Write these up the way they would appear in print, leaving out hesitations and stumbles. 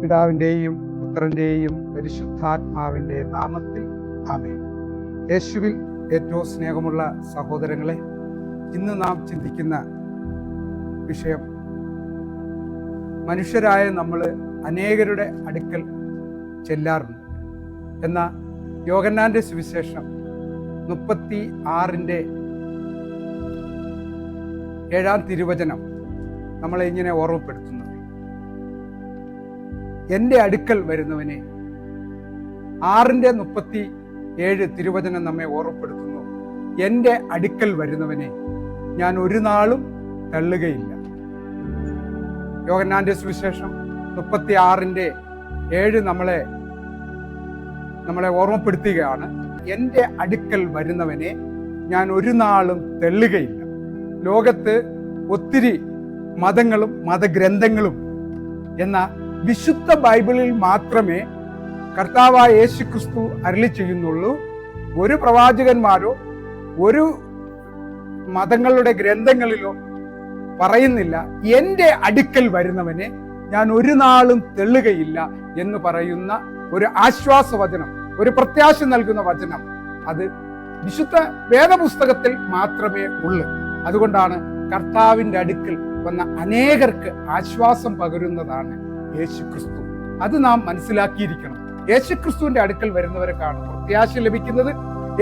പിതാവിൻ്റെയും പുത്രൻ്റെയും പരിശുദ്ധാത്മാവിൻ്റെ നാമത്തിൽ ആമേൻ. യേശുവിൽ ഏറ്റവും സ്നേഹമുള്ള സഹോദരങ്ങളെ, ഇന്ന് നാം ചിന്തിക്കുന്ന വിഷയം, മനുഷ്യരായ നമ്മൾ അനേകരുടെ അടുക്കൽ ചെല്ലാറുണ്ട്. എന്നാൽ യോഹന്നാന്റെ സുവിശേഷം 36-7 തിരുവചനം നമ്മളെ ഇങ്ങനെ ഓർമ്മപ്പെടുത്തുന്നത്, എൻ്റെ അടുക്കൽ വരുന്നവനെ. 6-37 തിരുവചനം നമ്മെ ഓർമ്മപ്പെടുത്തുന്നു, എൻ്റെ അടുക്കൽ വരുന്നവനെ ഞാൻ ഒരു നാളും തള്ളുകയില്ല. യോഹന്നാന്റെ സുവിശേഷം 36-7 നമ്മളെ ഓർമ്മപ്പെടുത്തുകയാണ്, എൻ്റെ അടുക്കൽ വരുന്നവനെ ഞാൻ ഒരു നാളും തള്ളുകയില്ല. ലോകത്ത് ഒത്തിരി മതങ്ങളും മതഗ്രന്ഥങ്ങളും, എന്നാൽ വിശുദ്ധ ബൈബിളിൽ മാത്രമേ കർത്താവായ യേശു ക്രിസ്തു അരുളി ചെയ്യുന്നുള്ളൂ. ഒരു പ്രവാചകന്മാരോ ഒരു മതങ്ങളുടെ ഗ്രന്ഥങ്ങളിലോ പറയുന്നില്ല എൻ്റെ അടുക്കൽ വരുന്നവനെ ഞാൻ ഒരു നാളും തള്ളുകയില്ല എന്ന് പറയുന്ന ഒരു ആശ്വാസ വചനം, ഒരു പ്രത്യാശ നൽകുന്ന വചനം, അത് വിശുദ്ധ വേദപുസ്തകത്തിൽ മാത്രമേ ഉള്ളൂ. അതുകൊണ്ടാണ് കർത്താവിൻ്റെ അടുക്കൽ വന്ന അനേകർക്ക് ആശ്വാസം പകരുന്നതാണ് യേശു ക്രിസ്തു. അത് നാം മനസ്സിലാക്കിയിരിക്കണം. യേശു ക്രിസ്തുവിന്റെ അടുക്കൽ വരുന്നവരെക്കാണ് പ്രത്യാശ ലഭിക്കുന്നത്.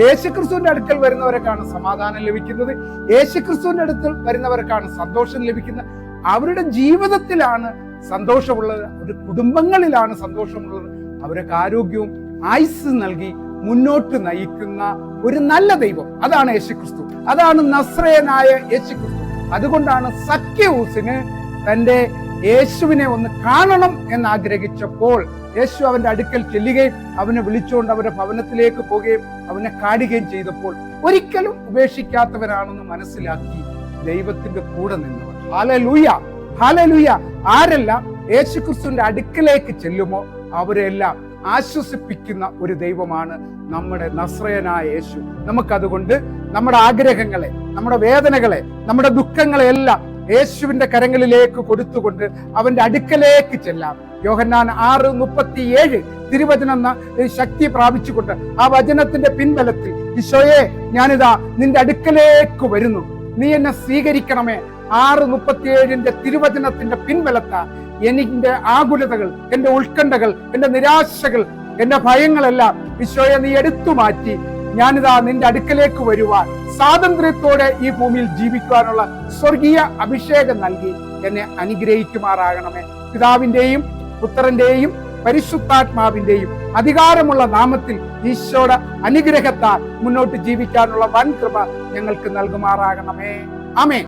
യേശു ക്രിസ്തുവിന്റെ അടുക്കൽ വരുന്നവരെക്കാണ് സമാധാനം ലഭിക്കുന്നത്. യേശു ക്രിസ്തുവിന്റെ അടുക്കൽ വരുന്നവർക്കാണ് സന്തോഷം ലഭിക്കുന്നത്. അവരുടെ ജീവിതത്തിലാണ് സന്തോഷമുള്ളത്, അവരുടെ കുടുംബങ്ങളിലാണ് സന്തോഷമുള്ളത്. അവർക്ക് ആരോഗ്യവും ആയുസ് നൽകി മുന്നോട്ട് നയിക്കുന്ന ഒരു നല്ല ദൈവം, അതാണ് യേശു ക്രിസ്തു. അതാണ് നസ്രയനായ യേശു ക്രിസ്തു. അതുകൊണ്ടാണ് സക്കേവൂസിന് തന്റെ യേശുവിനെ ഒന്ന് കാണണം എന്ന് ആഗ്രഹിച്ചപ്പോൾ യേശു അവന്റെ അടുക്കൽ ചെല്ലുകയും അവനെ വിളിച്ചുകൊണ്ട് അവരുടെ ഭവനത്തിലേക്ക് പോവുകയും അവനെ കാണുകയും ചെയ്തപ്പോൾ ഒരിക്കലും ഉപേക്ഷിക്കാത്തവരാണെന്ന് മനസ്സിലാക്കി ദൈവത്തിന്റെ കൂടെ നിന്നവർ. Hallelujah, hallelujah. ആരെല്ലാം യേശു ക്രിസ്തുവിന്റെ അടുക്കലേക്ക് ചെല്ലുമോ അവരെല്ലാം ആശ്വസിപ്പിക്കുന്ന ഒരു ദൈവമാണ് നമ്മുടെ നസ്രയനായ യേശു. നമുക്കതുകൊണ്ട് നമ്മുടെ ആഗ്രഹങ്ങളെ, നമ്മുടെ വേദനകളെ, നമ്മുടെ ദുഃഖങ്ങളെ എല്ലാം യേശുവിന്റെ കരങ്ങളിലേക്ക് കൊടുത്തുകൊണ്ട് അവന്റെ അടുക്കലേക്ക് ചെല്ലാം. യോഹന്നാൻ 6:37 തിരുവചനം ശക്തി പ്രാപിച്ചുകൊണ്ട് ആ വചനത്തിന്റെ പിൻബലത്തിൽ, ഈശോയെ ഞാനിതാ നിന്റെ അടുക്കലേക്ക് വരുന്നു, നീ എന്നെ സ്വീകരിക്കണമേ. 6:37 തിരുവചനത്തിന്റെ പിൻബലത്താ എൻ്റെ ആകുലതകൾ, എൻ്റെ ഉത്കണ്ഠകൾ, എൻ്റെ നിരാശകൾ, എൻ്റെ ഭയങ്ങളെല്ലാം ഈശോയെ നീ എടുത്തു മാറ്റി ഞാനിതാ നിന്റെ അടുക്കലേക്ക് വരുവാൻ, സ്വാതന്ത്ര്യത്തോടെ ഈ ഭൂമിയിൽ ജീവിക്കുവാനുള്ള സ്വർഗീയ അഭിഷേകം നൽകി എന്നെ അനുഗ്രഹിക്കുമാറാകണമേ. പിതാവിന്റെയും പുത്രന്റെയും പരിശുദ്ധാത്മാവിന്റെയും അധികാരമുള്ള നാമത്തിൽ ഈശോയുടെ അനുഗ്രഹത്താൽ മുന്നോട്ട് ജീവിക്കാനുള്ള വൻ കൃപ ഞങ്ങൾക്ക് നൽകുമാറാകണമേ. ആമേൻ.